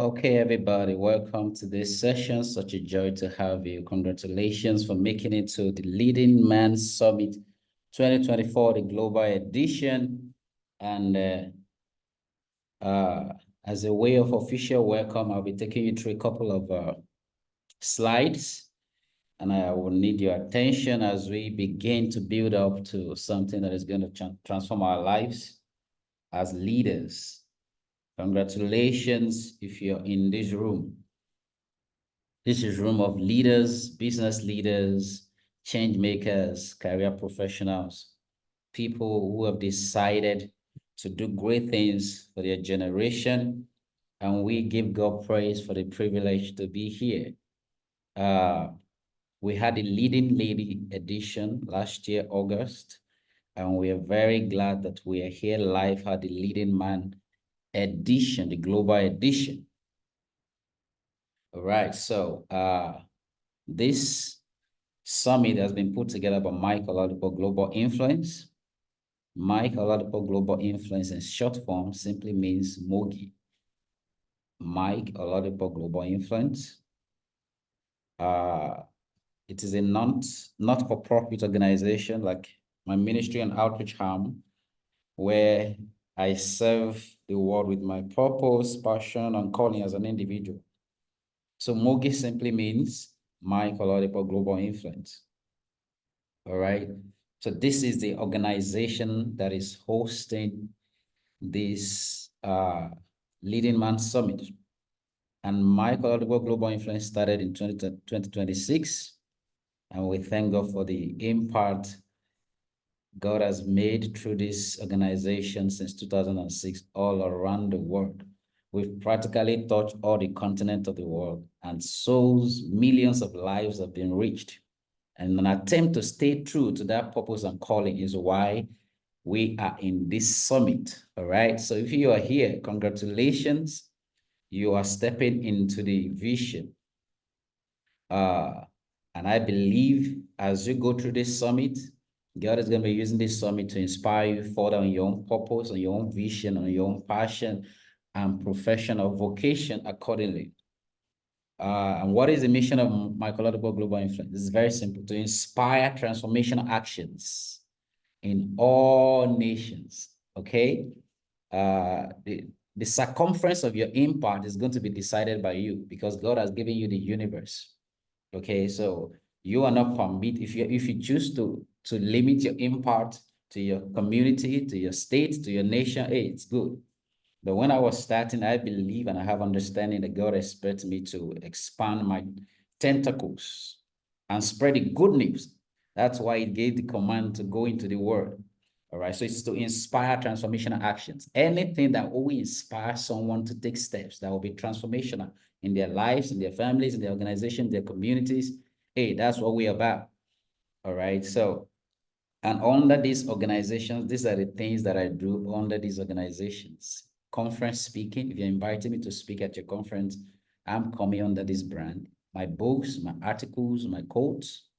Okay, everybody, welcome to this session. Such a joy to have you. Congratulations for making it to the Leading Man Summit 2024, the global edition. And as a way of official welcome, I'll be taking you through a couple of slides, and I will need your attention as we begin to build up to something that is going to transform our lives as leaders. Congratulations if you're in this room. This is room of leaders, business leaders, change makers, career professionals, people who have decided to do great things for their generation. And we give God praise for the privilege to be here. We had the Leading Lady edition last year, August, and we are very glad that we are here live at the Leading Man edition, the global edition. All right, so this summit has been put together by Mike Oladipo Global Influence. Mike Oladipo Global Influence in short form simply means MOGI. Mike Oladipo Global Influence. It is a not-for-profit organization like my ministry and outreach arm, where I serve the world with my purpose, passion, and calling as an individual. So MOGI simply means Mike Oladipo Global Influence. All right. So this is the organization that is hosting this Leading Man Summit. And Mike Oladipo Global Influence started in 2026. And we thank God for the impact God has made through this organization since 2006 all around the world. We've practically touched all the continent of the world, and souls, millions of lives have been reached. And an attempt to stay true to that purpose and calling is why we are in this summit, all right? So if you are here, congratulations. You are stepping into the vision. And I believe as you go through this summit, God is going to be using this summit to inspire you further on your own purpose, on your own vision, on your own passion and professional vocation accordingly. And what is the mission of Michael Oladipo Global Influence? It's very simple: to inspire transformational actions in all nations. Okay, the circumference of your impact is going to be decided by you, because God has given you the universe. Okay, so you are not permitted, if you choose to limit your impact to your community, to your state, to your nation, hey, it's good. But when I was starting, I believe and I have understanding that God expects me to expand my tentacles and spread the good news. That's why he gave the command to go into the world. All right, so it's to inspire transformational actions. Anything that will inspire someone to take steps that will be transformational in their lives, in their families, in their organization, their communities. Hey, that's what we're about. All right, so, and under these organizations, these are the things that I do under these organizations. Conference speaking. If you're inviting me to speak at your conference, I'm coming under this brand. My books, my articles, my quotes,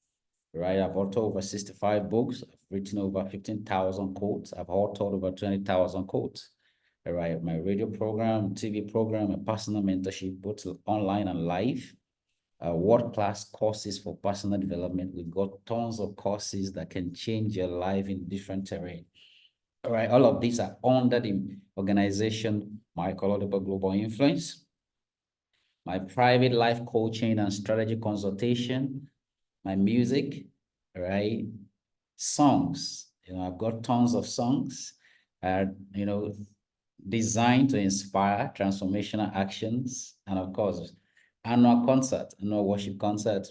right? I've authored over 65 books. I've written over 15,000 quotes. I've authored over 20,000 quotes. All right, my radio program, TV program, my personal mentorship, both online and live. World-class courses for personal development. We've got tons of courses that can change your life in different terrain. All right, all of these are under the organization Michael Oladipo Global Influence. My private life coaching and strategy consultation, my music, all right, songs. I've got tons of songs, designed to inspire transformational actions, and of course, annual worship concert.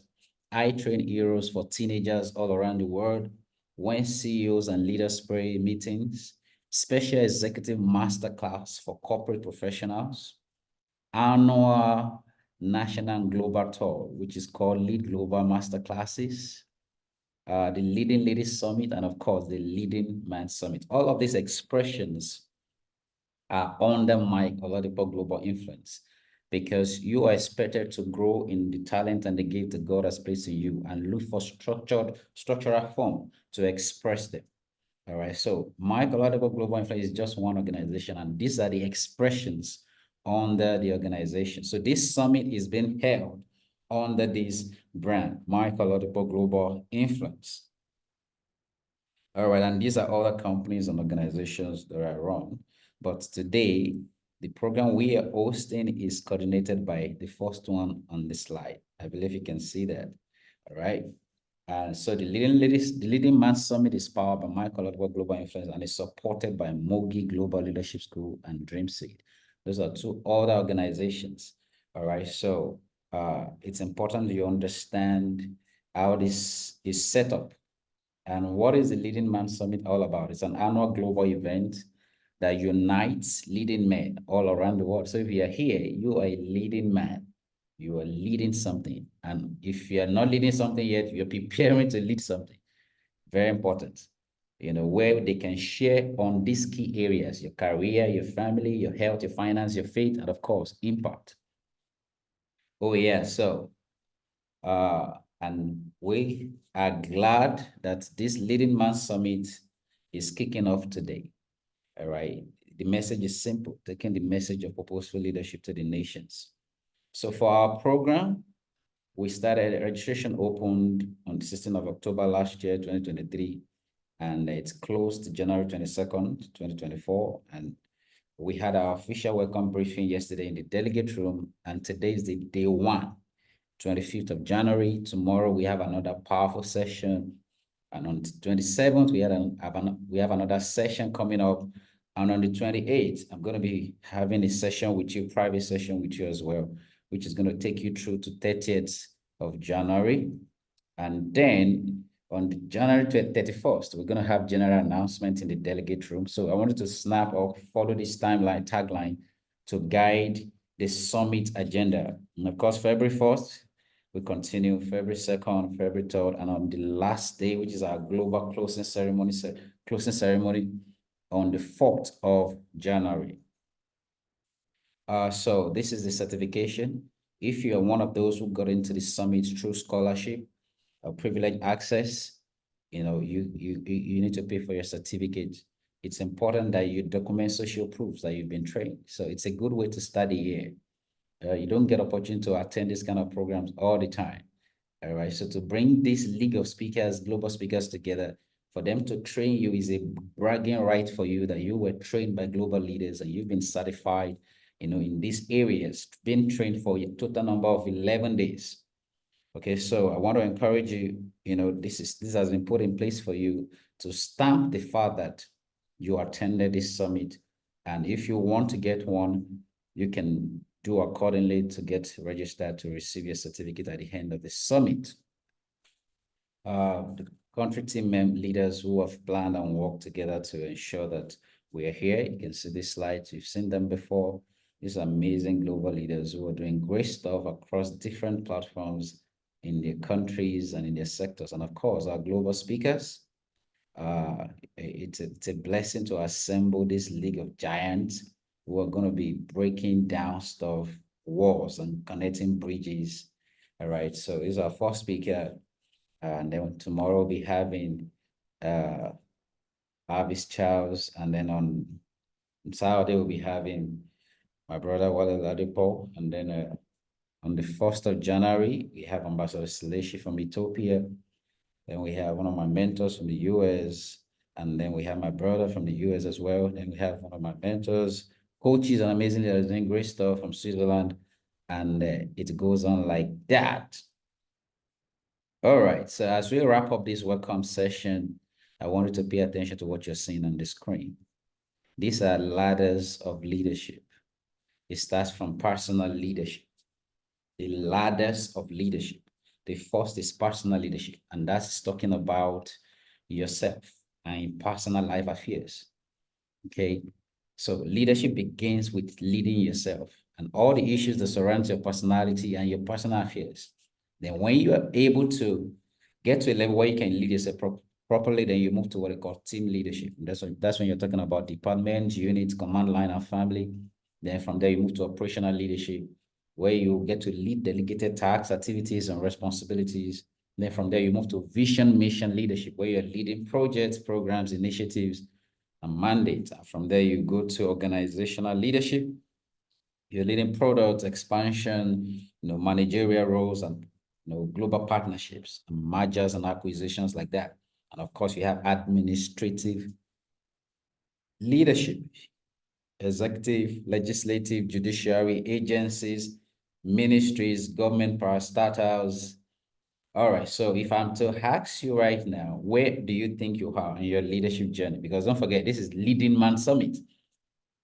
I train heroes for teenagers all around the world, when CEOs and leaders pray meetings, special executive masterclass for corporate professionals, annual national and global tour, which is called Lead Global Masterclasses, the Leading Ladies Summit, and of course, the Leading Man Summit. All of these expressions are under Mike Oladipo Global Influence, because you are expected to grow in the talent and the gift that God has placed in you, and look for structural form to express them. All right, so Mike Oladipo Global Influence is just one organization, and these are the expressions under the organization. So this summit is being held under this brand, Michael Oladipo Global Influence. All right, and these are other companies and organizations that are run. But today, the program we are hosting is coordinated by the first one on the slide. I believe you can see that. All right. So the Leading Man Summit is powered by Michael Oladipo Global Influence and is supported by Mogi Global Leadership School and Dreamseed. Those are two other organizations. All right. So it's important you understand how this is set up. And what is the Leading Man Summit all about? It's an annual global event that unites leading men all around the world. So if you are here, you are a leading man. You are leading something. And if you are not leading something yet, you're preparing to lead something. Very important. Where they can share on these key areas: your career, your family, your health, your finance, your faith, and of course, impact. Oh yeah, so and we are glad that this Leading Man Summit is kicking off today. All right. The message is simple: taking the message of purposeful leadership to the nations. So for our program, we started, registration opened on the 16th of October last year, 2023, and it's closed January 22nd, 2024. And we had our official welcome briefing yesterday in the delegate room, and today is the day one. 25th of January. Tomorrow we have another powerful session. And on the 27th, we have another session coming up. And on the 28th, I'm going to be having a session with you, private session with you as well, which is going to take you through to 30th of January. And then on January 31st, we're going to have general announcement in the delegate room. So I wanted to snap or follow this tagline to guide the summit agenda. And of course, February 1st, we continue February 2nd, February 3rd, and on the last day, which is our global closing ceremony on the 4th of January. So this is the certification. If you are one of those who got into the summit through scholarship or privileged access, you need to pay for your certificate. It's important that you document social proofs that you've been trained. So it's a good way to study here. You don't get opportunity to attend this kind of programs all the time. All right. So to bring this league of speakers, global speakers together, for them to train you is a bragging right for you that you were trained by global leaders and you've been certified, in these areas, been trained for a total number of 11 days. Okay. So I want to encourage you, this has been put in place for you to stamp the fact that you attended this summit. And if you want to get one, you can do accordingly to get registered to receive your certificate at the end of the summit. The country team leaders who have planned and worked together to ensure that we are here. You can see these slides. You've seen them before. These amazing global leaders who are doing great stuff across different platforms in their countries and in their sectors. And of course, our global speakers. It's a blessing to assemble this league of giants who are going to be breaking down stuff, walls, and connecting bridges. All right. So he's our first speaker. And then tomorrow we'll be having Avis Charles. And then on Saturday, we'll be having my brother Oladipo. And then on the 1st of January, we have Ambassador Seleshi from Ethiopia. Then we have one of my mentors from the US. And then we have my brother from the US as well. Then we have one of my mentors, coaches, and amazing leaders doing great stuff from Switzerland. And it goes on like that. All right. So as we wrap up this welcome session, I want you to pay attention to what you're seeing on the screen. These are ladders of leadership. It starts from personal leadership. The ladders of leadership. The first is personal leadership, and that's talking about yourself and personal life affairs. Okay. So leadership begins with leading yourself and all the issues that surround your personality and your personal affairs. Then when you are able to get to a level where you can lead yourself properly, then you move to what I call team leadership. That's when you're talking about departments, units, command line, and family. Then from there, you move to operational leadership, where you get to lead delegated tasks, activities, and responsibilities. Then from there, you move to vision, mission leadership, where you're leading projects, programs, initiatives, and mandate. And from there, you go to organizational leadership, You're leading products, expansion, managerial roles and, global partnerships, and mergers and acquisitions like that. And of course, you have administrative leadership, executive, legislative, judiciary, agencies, ministries, government parastatals. All right. So if I'm to ask you right now, where do you think you are in your leadership journey? Because don't forget, this is Leading Man Summit.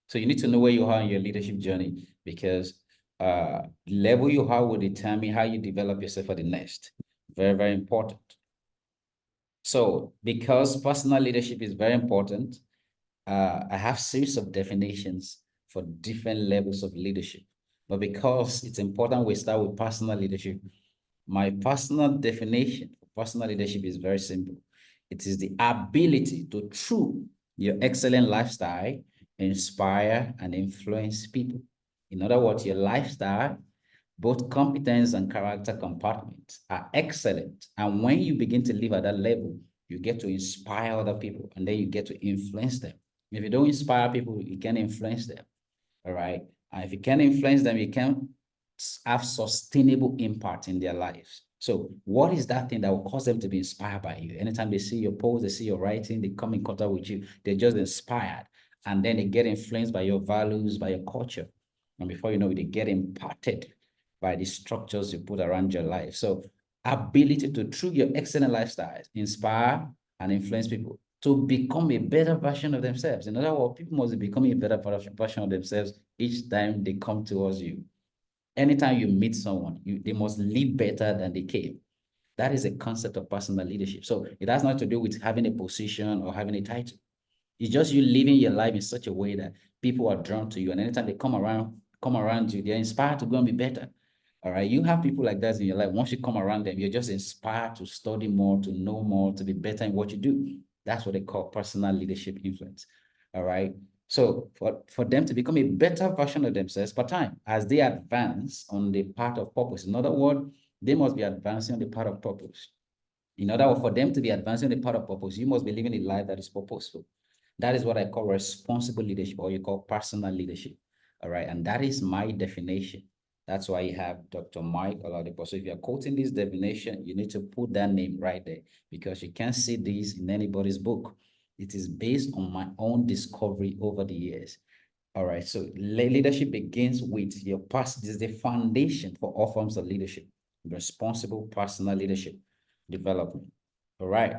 So you need to know where you are in your leadership journey, because the level you are will determine how you develop yourself for the next. Very, very important. So because personal leadership is very important, I have series of definitions for different levels of leadership. But because it's important we start with personal leadership, my personal definition for personal leadership is very simple. It is the ability to, through your excellent lifestyle, inspire and influence people. In other words, your lifestyle, both competence and character compartments, are excellent. And when you begin to live at that level, you get to inspire other people, and then you get to influence them. If you don't inspire people, you can't influence them. All right. And if you can influence them, you can have sustainable impact in their lives. So what is that thing that will cause them to be inspired by you? Anytime they see your post, they see your writing, they come in contact with you, they're just inspired. And then they get influenced by your values, by your culture. And before you know it, they get imparted by the structures you put around your life. So ability to, through your excellent lifestyles, inspire and influence people to become a better version of themselves. In other words, people must become a better version of themselves each time they come towards you. Anytime you meet someone, they must live better than they came. That is a concept of personal leadership. So it has nothing to do with having a position or having a title. It's just you living your life in such a way that people are drawn to you. And anytime they come around you, they're inspired to go and be better. All right. You have people like that in your life. Once you come around them, you're just inspired to study more, to know more, to be better in what you do. That's what they call personal leadership influence. All right. So for them to become a better version of themselves per time as they advance on the path of purpose. In other words, they must be advancing on the path of purpose. In order for them to be advancing the path of purpose, you must be living a life that is purposeful. That is what I call responsible leadership, or you call personal leadership. All right. And that is my definition. That's why you have Dr. Mike Oladipo. So if you're quoting this definition, you need to put that name right there, because you can't see this in anybody's book. It is based on my own discovery over the years. All right. So leadership begins with your past. This is the foundation for all forms of leadership. Responsible personal leadership development. All right.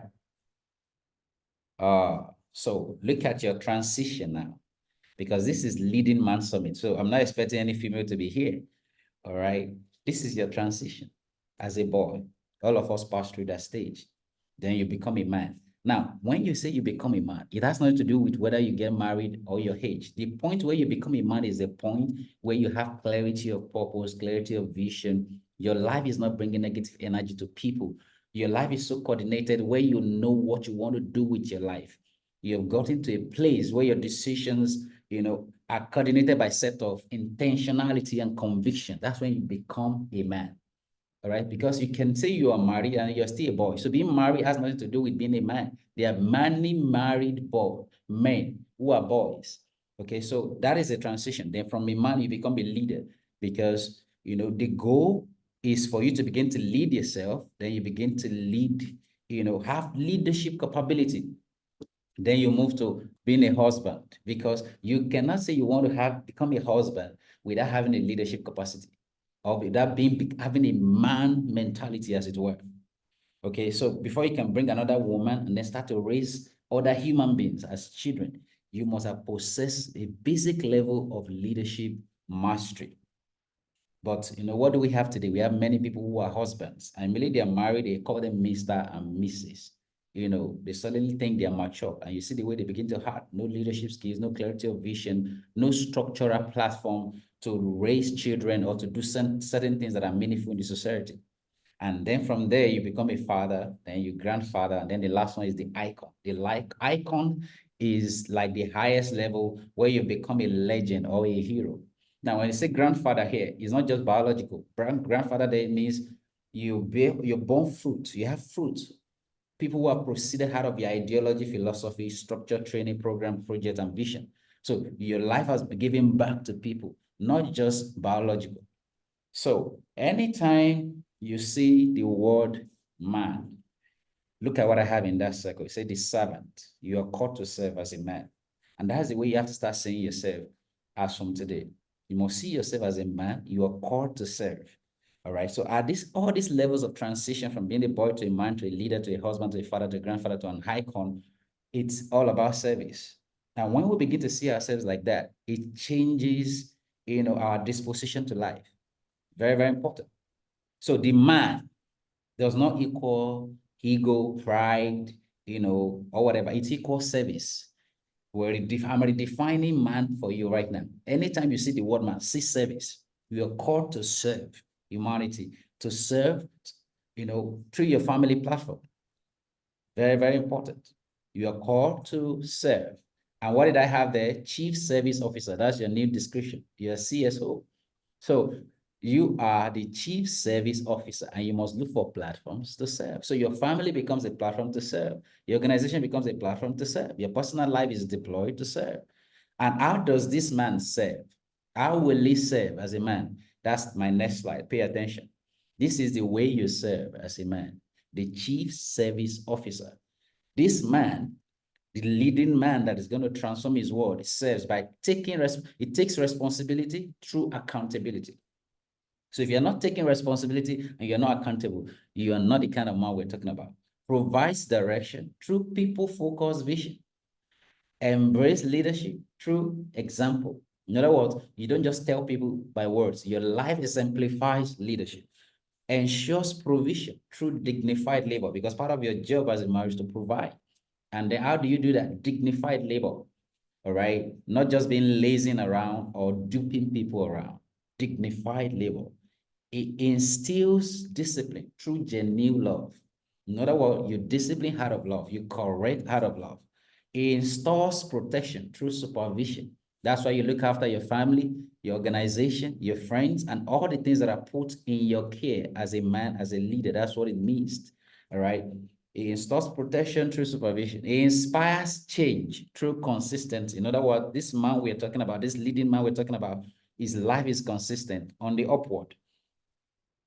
So look at your transition now, because this is Leading Man Summit. So I'm not expecting any female to be here. All right. This is your transition as a boy. All of us pass through that stage. Then you become a man. Now, when you say you become a man, it has nothing to do with whether you get married or your age. The point where you become a man is the point where you have clarity of purpose, clarity of vision. Your life is not bringing negative energy to people. Your life is so coordinated where you know what you want to do with your life. You've gotten to a place where your decisions, are coordinated by set of intentionality and conviction. That's when you become a man. All right. Because you can say you are married and you're still a boy. So being married has nothing to do with being a man. There are many married men who are boys. Okay. So that is a transition. Then from a man, you become a leader, because, the goal is for you to begin to lead yourself. Then you begin to lead, have leadership capability. Then you move to being a husband, because you cannot say you want to become a husband without having a leadership capacity, or without having a man mentality, as it were. Okay, so before you can bring another woman and then start to raise other human beings as children, you must have possessed a basic level of leadership mastery. But what do we have today? We have many people who are husbands, and immediately they are married, they call them Mr. and Mrs. They suddenly think they are mature, and you see the way they begin to have no leadership skills, no clarity of vision, no structural platform to raise children or to do certain things that are meaningful in the society. And then from there, you become a father, then you grandfather, and then the last one is the icon. The icon is like the highest level where you become a legend or a hero. Now, when you say grandfather here, it's not just biological. Grandfather there means you're born fruit. You have fruit. People who have proceeded out of your ideology, philosophy, structure, training program, project, and vision. So your life has been given back to people. not just biological. So anytime you see the word man, look at what I have in that circle. It said the servant. You are called to serve as a man. And that's the way you have to start seeing yourself as from today. You must see yourself as a man. You are called to serve. All right. So are these all these levels of transition from being a boy to a man to a leader to a husband to a father to a grandfather to an icon? It's all about service. And when we begin to see ourselves like that, it changes, our disposition to life. Very, very important. So the man does not equal ego, pride, or whatever. It's equal service. I'm redefining man for you right now. Anytime you see the word man, see service. You are called to serve humanity, to serve, through your family platform. Very, very important. You are called to serve. And what did I have there? Chief Service Officer. That's your new description. You're a CSO. So you are the chief service officer and you must look for platforms to serve. So your family becomes a platform to serve. Your organization becomes a platform to serve. Your personal life is deployed to serve. And how does this man serve? How will he serve as a man? That's my next slide. Pay attention. This is the way you serve as a man, the chief service officer. This man, the leading man that is going to transform his world, serves by it takes responsibility through accountability. So if you're not taking responsibility and you're not accountable, you are not the kind of man we're talking about. Provides direction through people-focused vision. Embrace leadership through example. In other words, you don't just tell people by words. Your life exemplifies leadership. Ensures provision through dignified labor, because part of your job as a man is to provide. And then how do you do that? Dignified labor, all right? Not just being lazing around or duping people around. Dignified labor. It instills discipline through genuine love. In other words, you discipline out of love, you correct out of love. It installs protection through supervision. That's why you look after your family, your organization, your friends, and all the things that are put in your care as a man, as a leader. That's what it means. All right. It installs protection through supervision. It inspires change through consistency. In other words, this man we're talking about, this leading man we're talking about, his life is consistent on the upward.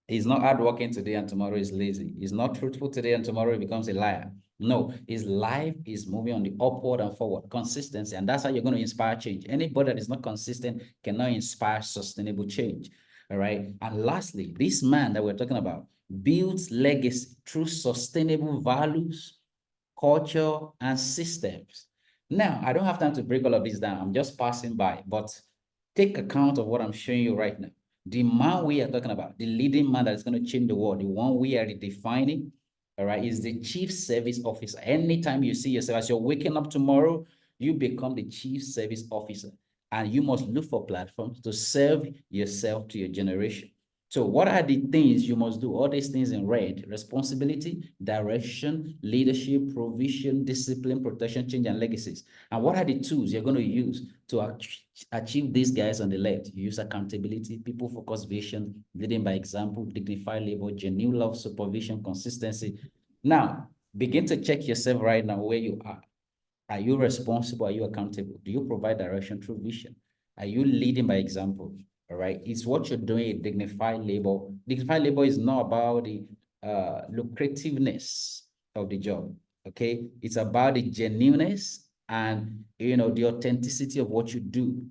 He's not hardworking today and tomorrow is lazy. He's not truthful today and tomorrow he becomes a liar. No, his life is moving on the upward and forward, consistency. And that's how you're going to inspire change. Anybody that is not consistent cannot inspire sustainable change. All right. And lastly, this man that we're talking about builds legacy through sustainable values, culture, and systems. Now, I don't have time to break all of this down. I'm just passing by, but take account of what I'm showing you right now. The man we are talking about, the leading man that is going to change the world, the one we are redefining, all right, is the chief service officer. Anytime you see yourself, as you're waking up tomorrow, you become the chief service officer. And you must look for platforms to serve yourself to your generation. So what are the things you must do? All these things in red: responsibility, direction, leadership, provision, discipline, protection, change, and legacies. And what are the tools you're going to use to achieve these guys on the left? You use accountability, people-focused vision, leading by example, dignified labor, genuine love, supervision, consistency. Now, begin to check yourself right now where you are. Are you responsible? Are you accountable? Do you provide direction through vision? Are you leading by example? All right. It's what you're doing, dignified labor. Dignified labor is not about the lucrativeness of the job. Okay. It's about the genuineness and, the authenticity of what you do.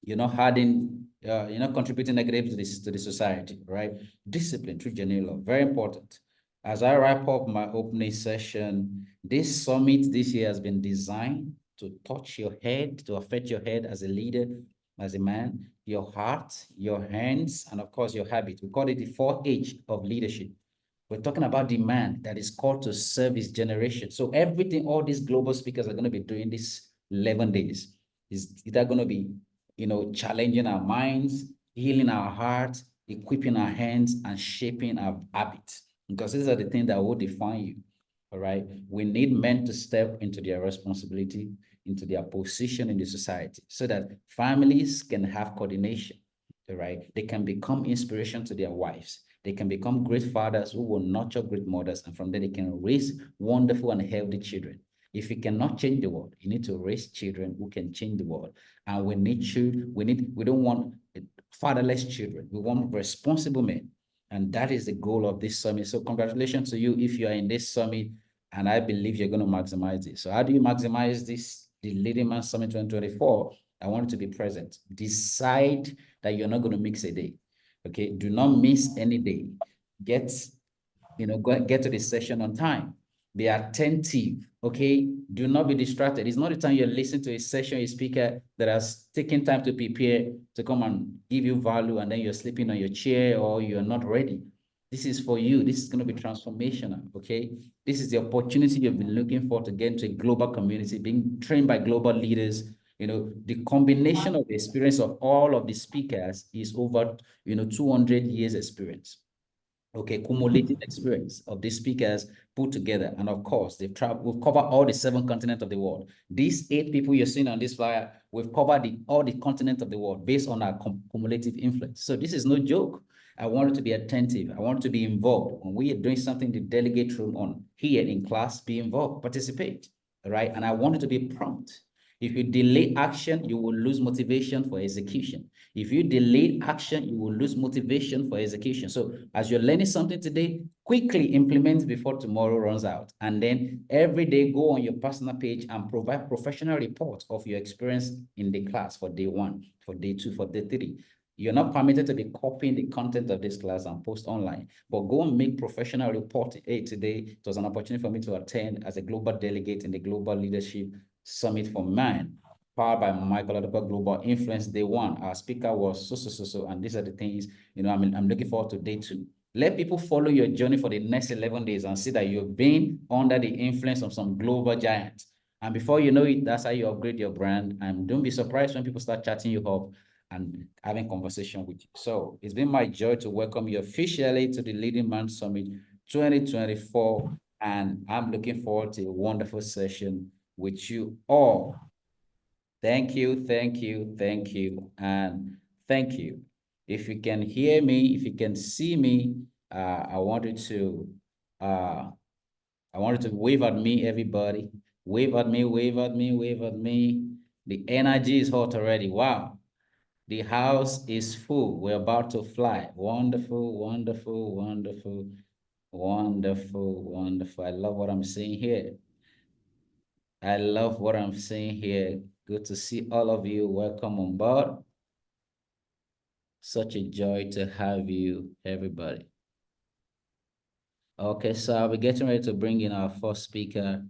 You're not adding, you're not contributing negative to the society, right? Discipline through genuine love, very important. As I wrap up my opening session, this summit this year has been designed to touch your head, to affect your head as a leader, as a man, your heart, your hands, and of course, your habit. We call it the 4H of leadership. We're talking about the man that is called to serve his generation. So everything all these global speakers are going to be doing this 11 days is either going to be, challenging our minds, healing our hearts, equipping our hands, and shaping our habits. Because these are the things that will define you. All right. We need men to step into their responsibility, into their position in the society, so that families can have coordination. All right. They can become inspiration to their wives. They can become great fathers who will nurture great mothers, and from there they can raise wonderful and healthy children. If you cannot change the world, you need to raise children who can change the world. And we need children, we don't want fatherless children. We want responsible men. And that is the goal of this summit. So congratulations to you if you are in this summit, and I believe you're going to maximize it. So how do you maximize this, the Leading Man Summit 2024? I want you to be present. Decide that you're not going to miss a day. Okay, do not miss any day. Get, get to the session on time. Be attentive, okay? Do not be distracted. It's not the time you're listening to a session, a speaker that has taken time to prepare to come and give you value, and then you're sleeping on your chair or you're not ready. This is for you. This is going to be transformational, okay? This is the opportunity you've been looking for to get into a global community, being trained by global leaders. The combination of the experience of all of the speakers is over, 200 years experience. Okay, cumulative experience of these speakers put together. And of course, we've covered all the 7 continents of the world. These 8 people you're seeing on this flyer, we've covered all the continents of the world based on our cumulative influence. So this is no joke. I want you to be attentive. I want you to be involved. When we are doing something, the delegate room on here in class, be involved, participate, right? And I want you to be prompt. If you delay action, you will lose motivation for execution. If you delay action, you will lose motivation for execution. So as you're learning something today, quickly implement before tomorrow runs out. And then every day, go on your personal page and provide professional reports of your experience in the class for day 1, for day 2, for day 3. You're not permitted to be copying the content of this class and post online, but go and make professional report. Hey, today it was an opportunity for me to attend as a global delegate in the Global Leadership Summit for Man, powered by Michael Oladipo Global Influence. Day 1, our speaker was so, and these are the things, I'm looking forward to day 2. Let people follow your journey for the next 11 days and see that you've been under the influence of some global giants. And before you know it, that's how you upgrade your brand. And don't be surprised when people start chatting you up and having conversation with you. So it's been my joy to welcome you officially to the Leading Man Summit 2024. And I'm looking forward to a wonderful session with you all. Thank you, thank you, thank you, and thank you. If you can hear me, if you can see me, I wanted to wave at me, everybody. Wave at me, wave at me, wave at me. The energy is hot already. Wow. The house is full. We're about to fly. Wonderful, wonderful, wonderful, wonderful, wonderful. I love what I'm seeing here. I love what I'm seeing here. Good to see all of you. Welcome on board. Such a joy to have you, everybody. Okay, so I'll be getting ready to bring in our first speaker.